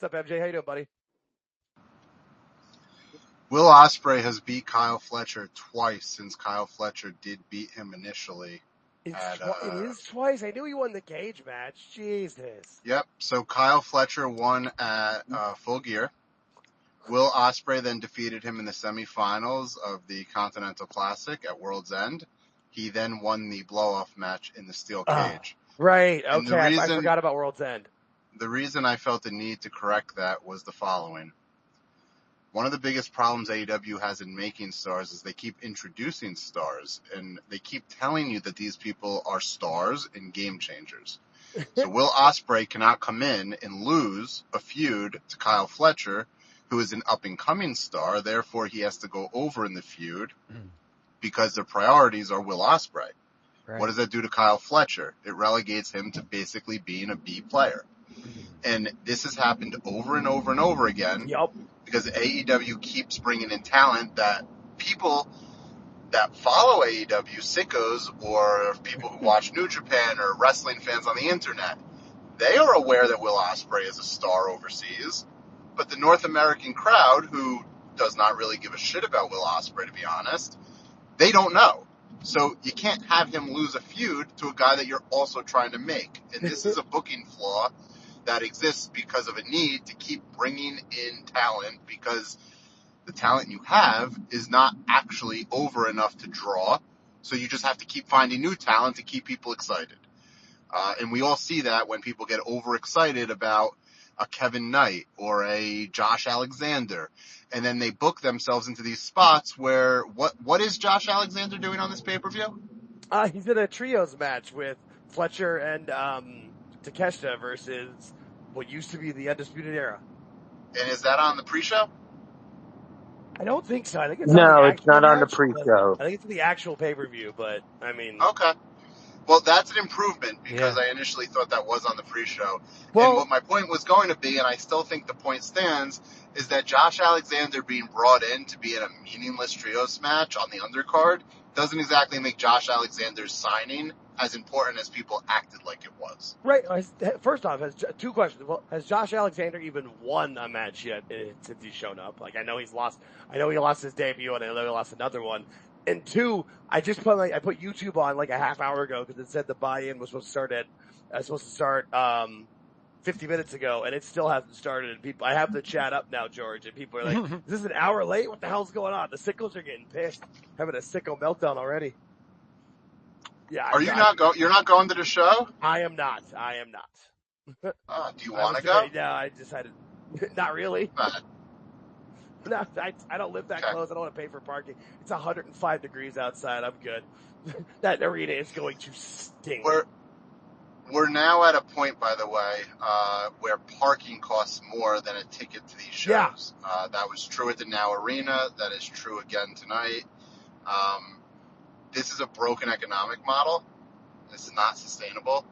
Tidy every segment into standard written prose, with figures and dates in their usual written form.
What's up, MJ? How you doing, buddy? Will Ospreay has beat Kyle Fletcher twice since Kyle Fletcher did beat him initially. It is twice. I knew he won the cage match. Jesus. Yep. So Kyle Fletcher won at Full Gear. Will Ospreay then defeated him in the semifinals of the Continental Classic at World's End. He then won the blow-off match in the steel cage. Right. Okay. I forgot about World's End. The reason I felt the need to correct that was the following. One of the biggest problems AEW has in making stars is they keep introducing stars, and they keep telling you that these people are stars and game changers. So Will Ospreay cannot come in and lose a feud to Kyle Fletcher, who is an up-and-coming star. Therefore, he has to go over in the feud because their priorities are Will Ospreay. Right. What does that do to Kyle Fletcher? It relegates him to basically being a B player. And this has happened over and over and over again. Yep. Because AEW keeps bringing in talent that people that follow AEW, sickos, or people who watch New Japan or wrestling fans on the internet, they are aware that Will Ospreay is a star overseas. But the North American crowd, who does not really give a shit about Will Ospreay, to be honest, they don't know. So you can't have him lose a feud to a guy that you're also trying to make. And this is a booking flaw that exists because of a need to keep bringing in talent, because the talent you have is not actually over enough to draw. So you just have to keep finding new talent to keep people excited. And we all see that when people get overexcited about a Kevin Knight or a Josh Alexander, and then they book themselves into these spots where what is Josh Alexander doing on this pay-per-view? He's in a trios match with Fletcher and Takeshita versus what used to be the Undisputed Era. And is that on the pre-show? I don't think so. I think it's it's not on the pre-show. I think it's the actual pay-per-view, but I mean. Okay. Well, that's an improvement because I initially thought that was on the pre-show. Well, and what my point was going to be, and I still think the point stands, is that Josh Alexander being brought in to be in a meaningless trios match on the undercard doesn't exactly make Josh Alexander's signing as important as people acted like it was. Right. First off, two questions. Well, has Josh Alexander even won a match yet since he's shown up? Like, I know he lost his debut, and I know he lost another one. And two, I put YouTube on like a half hour ago because it said the buy-in was supposed to start 50 minutes ago, and it still hasn't started. And I have the chat up now, George, and people are like, "Is this an hour late? What the hell's going on?" The sickles are getting pissed, having a sicko meltdown already. Yeah. You're not going to the show? I am not. Do you want to go? No, I decided not really. No, I don't live that close. I don't want to pay for parking. It's 105 degrees outside. I'm good. That arena is going to stink. We're now at a point, by the way, where parking costs more than a ticket to these shows. Yeah. That was true at the Now Arena. That is true again tonight. This is a broken economic model. This is not sustainable.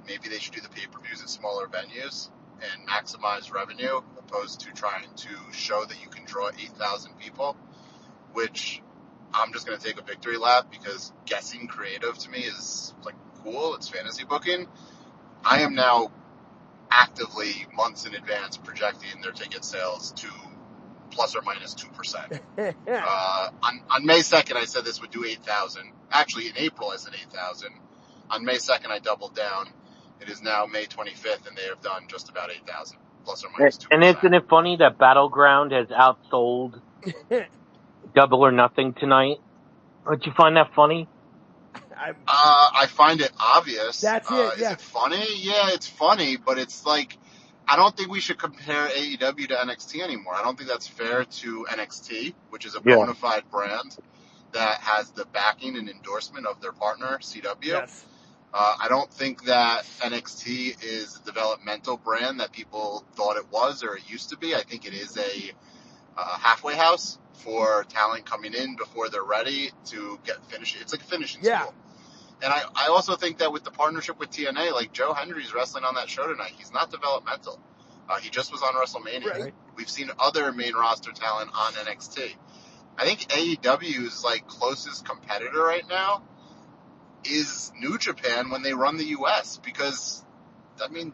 Maybe they should do the pay-per-views at smaller venues and maximize revenue, opposed to trying to show that you can draw 8,000 people, which I'm just going to take a victory lap because guessing creative to me is like cool. It's fantasy booking. I am now actively months in advance projecting their ticket sales to plus or minus 2%. On May 2nd, I said this would do 8,000. Actually, in April, I said 8,000. On May 2nd, I doubled down. It is now May 25th, and they have done just about 8,000, plus or minus 2%. And isn't it funny that Battleground has outsold Double or Nothing tonight? Don't you find that funny? I find it obvious. That's it, yeah. Is it funny? Yeah, it's funny, but it's like, I don't think we should compare AEW to NXT anymore. I don't think that's fair to NXT, which is a bona fide brand that has the backing and endorsement of their partner, CW. Yes. I don't think that NXT is a developmental brand that people thought it was or it used to be. I think it is a halfway house for talent coming in before they're ready to get finished. It's like a finishing school. And I also think that with the partnership with TNA, like Joe Hendry's wrestling on that show tonight, he's not developmental. He just was on WrestleMania. Right. We've seen other main roster talent on NXT. I think AEW's like closest competitor right now is New Japan when they run the US, because I mean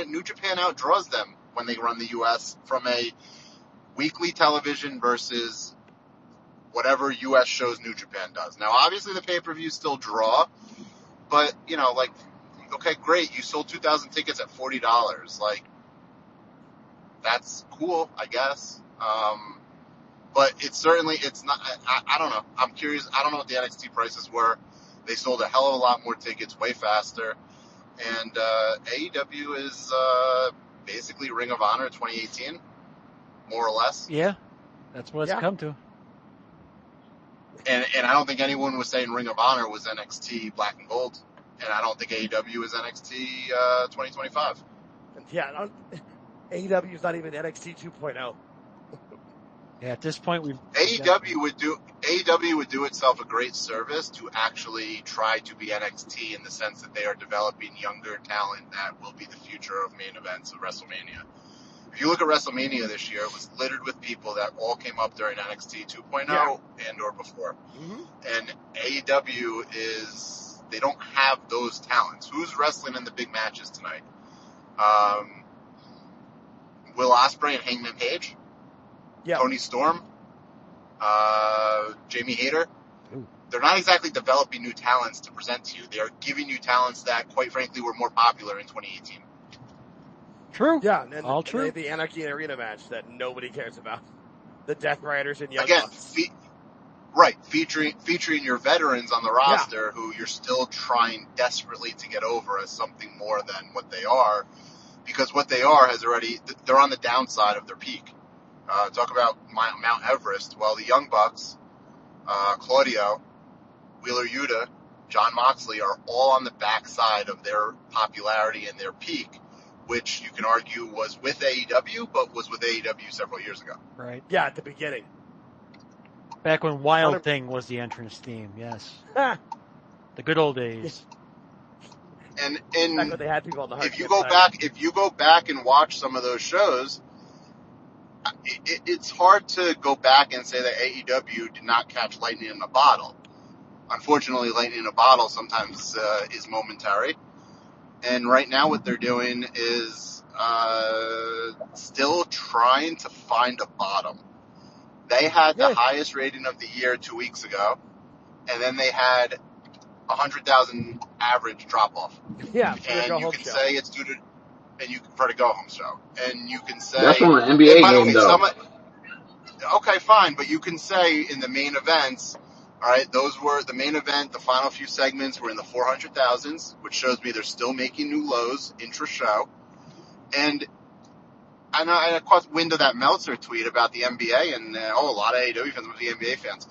New Japan outdraws them when they run the U.S. from a weekly television versus whatever U.S. shows New Japan does. Now, obviously, the pay-per-views still draw, but, like, okay, great, you sold 2,000 tickets at $40. Like, that's cool, I guess. But it's not, I don't know. I'm curious. I don't know what the NXT prices were. They sold a hell of a lot more tickets way faster. And AEW is basically Ring of Honor 2018, more or less. Yeah, that's what it's come to. And I don't think anyone was saying Ring of Honor was NXT Black and Gold. And I don't think AEW is NXT 2025. Yeah, AEW is not even NXT 2.0. Yeah, at this point, AEW would do itself a great service to actually try to be NXT in the sense that they are developing younger talent that will be the future of main events of WrestleMania. If you look at WrestleMania this year, it was littered with people that all came up during NXT 2.0 and or before. Mm-hmm. And AEW they don't have those talents. Who's wrestling in the big matches tonight? Will Ospreay and Hangman Page? Yeah. Tony Storm, Jamie Hayter. Ooh. They're not exactly developing new talents to present to you. They are giving you talents that, quite frankly, were more popular in 2018. True. Yeah, and all true. The Anarchy and Arena match that nobody cares about. The Death Riders and Young Bucks. Featuring your veterans on the roster who you're still trying desperately to get over as something more than what they are, because what they are they're on the downside of their peak. Talk about Mount Everest. Well, the Young Bucks, Claudio, Wheeler Yuta, Jon Moxley are all on the backside of their popularity and their peak, which you can argue was with AEW, but was with AEW several years ago. Right. Yeah, at the beginning. Back when Wild Thing was the entrance theme, yes. The good old days. And back when they had people on the if you go back and watch some of those shows, it's hard to go back and say that AEW did not catch lightning in a bottle. Unfortunately, lightning in a bottle sometimes is momentary. And right now what they're doing is still trying to find a bottom. They had the highest rating of the year 2 weeks ago, and then they had 100,000 average drop-off. Yeah, and you can say it's due to... And you for the go home show, and you can say that's on an NBA game though. Okay, fine, but you can say in the main events, all right, those were the main event. The final few segments were in the 400,000s, which shows me they're still making new lows intra-show. And I caught wind of that Meltzer tweet about the NBA, and a lot of AEW fans were the NBA fans.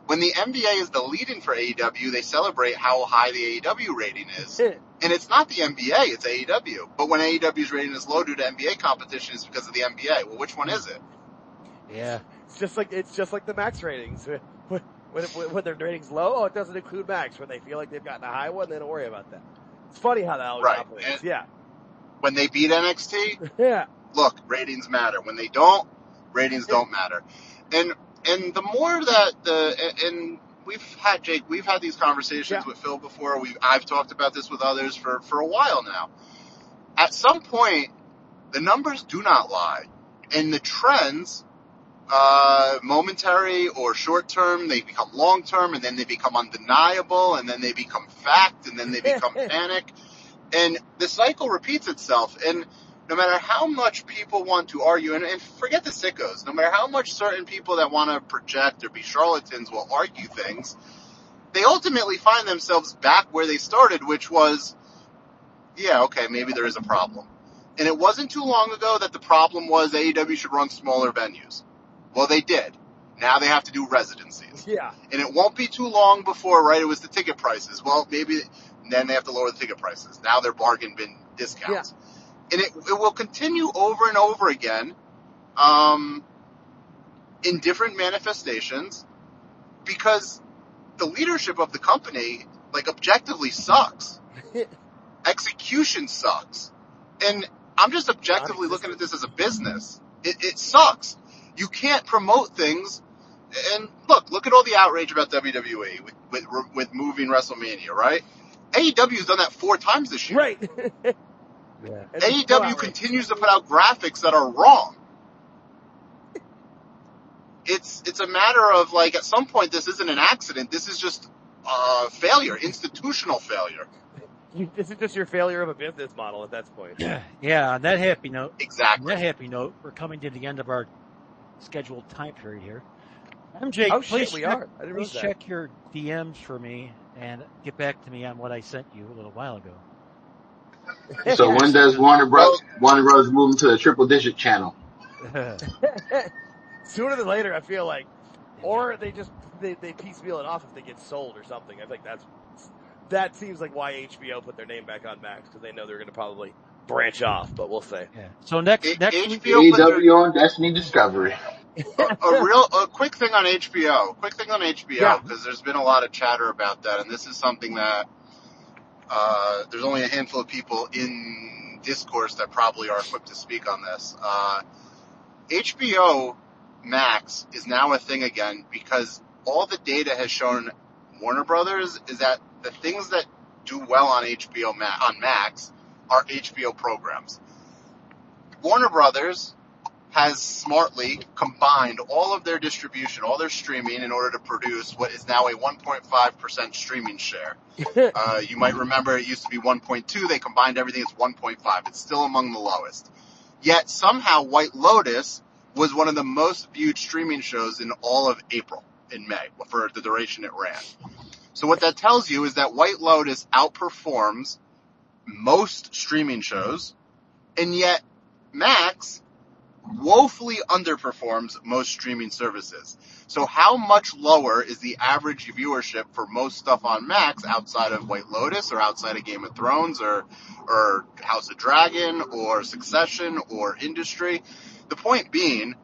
When the NBA is the lead-in for AEW, they celebrate how high the AEW rating is. And it's not the NBA, it's AEW. But when AEW's rating is low due to NBA competition, it's because of the NBA. Well, which one is it? Yeah. It's just like the Max ratings. When their rating's low, it doesn't include Max. When they feel like they've gotten a high one, they don't worry about that. It's funny how that always operates. And when they beat NXT, look, ratings matter. When they don't, ratings don't matter. And the more that we've had these conversations with Phil before. I've talked about this with others for a while now. At some point, the numbers do not lie, and the trends, momentary or short term, they become long term, and then they become undeniable, and then they become fact, and then they become panic, and the cycle repeats itself. And no matter how much people want to argue, and forget the sickos, no matter how much certain people that want to project or be charlatans will argue things, they ultimately find themselves back where they started, which was, maybe there is a problem. And it wasn't too long ago that the problem was AEW should run smaller venues. Well, they did. Now they have to do residencies. Yeah. And it won't be too long before, it was the ticket prices. Well, maybe then they have to lower the ticket prices. Now they're bargain bin discounts. Yeah. And it will continue over and over again in different manifestations because the leadership of the company, objectively sucks. Execution sucks. And I'm just objectively looking at this as a business. It sucks. You can't promote things. And look at all the outrage about WWE with moving WrestleMania, right? AEW's done that 4 times this year. Right. Yeah. AEW continues to put out graphics that are wrong. It's a matter of, like, at some point, this isn't an accident. This is just failure, institutional failure. This is just your failure of a business model at that point. Yeah, on that happy note. Exactly. On that happy note, we're coming to the end of our scheduled time period here. Jake, please check your DMs for me and get back to me on what I sent you a little while ago. So when does Warner Brothers move into the triple digit channel? Sooner than later, I feel like. Or they piecemeal it off if they get sold or something. I think that seems like why HBO put their name back on Max, because they know they're going to probably branch off, but we'll see. Yeah. So next AEW on Destiny Discovery. A quick thing on HBO. Because there's been a lot of chatter about that, and this is something that there's only a handful of people in discourse that probably are equipped to speak on this. HBO Max is now a thing again because all the data has shown Warner Brothers is that the things that do well on on Max are HBO programs. Warner Brothers has smartly combined all of their distribution, all their streaming, in order to produce what is now a 1.5% streaming share. You might remember it used to be 1.2. They combined everything. It's 1.5. It's still among the lowest. Yet somehow White Lotus was one of the most viewed streaming shows in all of April, in May, for the duration it ran. So what that tells you is that White Lotus outperforms most streaming shows, and yet Max woefully underperforms most streaming services. So how much lower is the average viewership for most stuff on Max outside of White Lotus or outside of Game of Thrones or House of Dragon or Succession or Industry? The point being,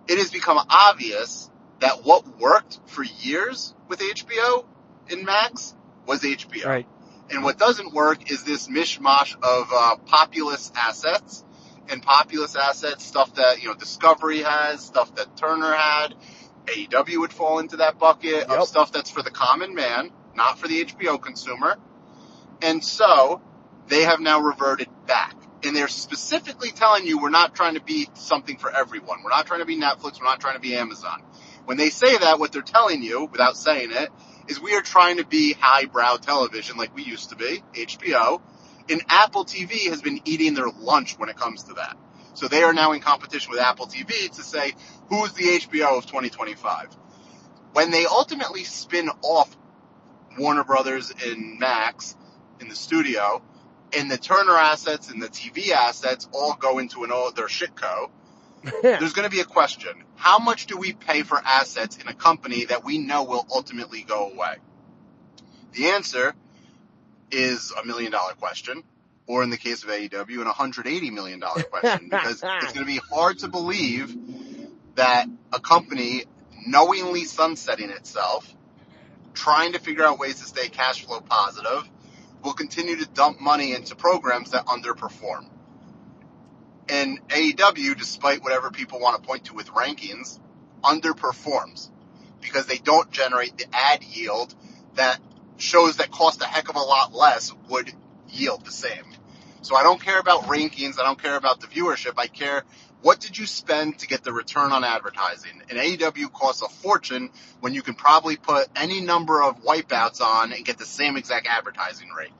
it has become obvious that what worked for years with HBO in Max was HBO. Right. And what doesn't work is this mishmash of populous assets. And populous assets, stuff that, Discovery has, stuff that Turner had. AEW would fall into that bucket of stuff that's for the common man, not for the HBO consumer. And so they have now reverted back. And they're specifically telling you we're not trying to be something for everyone. We're not trying to be Netflix. We're not trying to be Amazon. When they say that, what they're telling you, without saying it, is we are trying to be highbrow television like we used to be, HBO. And Apple TV has been eating their lunch when it comes to that. So they are now in competition with Apple TV to say, who's the HBO of 2025? When they ultimately spin off Warner Brothers and Max in the studio, and the Turner assets and the TV assets all go into their shitco, there's going to be a question. How much do we pay for assets in a company that we know will ultimately go away? The answer is $1 million question, or in the case of AEW, an $180 million question, because it's going to be hard to believe that a company knowingly sunsetting itself, trying to figure out ways to stay cash flow positive, will continue to dump money into programs that underperform. And AEW, despite whatever people want to point to with rankings, underperforms because they don't generate the ad yield that shows that cost a heck of a lot less would yield the same. So I don't care about rankings. I don't care about the viewership. I care, what did you spend to get the return on advertising? And AEW costs a fortune when you can probably put any number of wipeouts on and get the same exact advertising rate.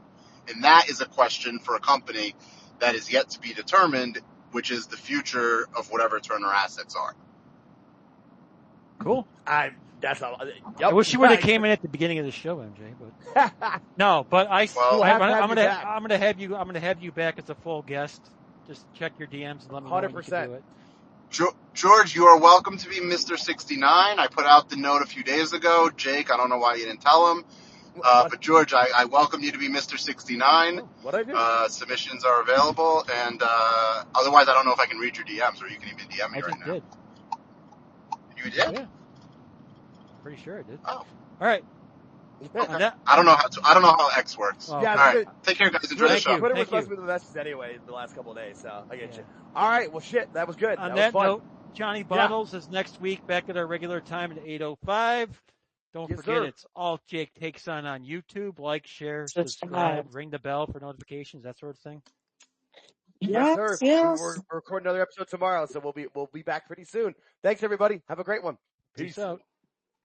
And that is a question for a company that is yet to be determined, which is the future of whatever Turner assets are. Cool. I wish you would have came in at the beginning of the show, MJ. But no, but I'm gonna have you back as a full guest. Just check your DMs and let me know when you can do it. George, you are welcome to be Mr. 69. I put out the note a few days ago. Jake, I don't know why you didn't tell him. But George, I welcome you to be Mr. 69. What I do? Submissions are available, and otherwise I don't know if I can read your DMs, or you can even DM me right now. Did. You did? Yeah. Pretty sure I did. Oh. All right. Okay. I don't know how X works. Oh, yeah, all right. Take care, guys. Enjoy the show. Twitter was supposed to be the message anyway the last couple of days, so I get you. All right. Well, shit. That was good. On that was fun. note, Johnny Bottles is next week back at our regular time at 8:05. Don't forget, it's AltJakeTakesOn on YouTube. Like, share, subscribe, ring the bell for notifications, that sort of thing. Yes, sir. Yes. We're recording another episode tomorrow, so we'll be back pretty soon. Thanks, everybody. Have a great one. Peace out.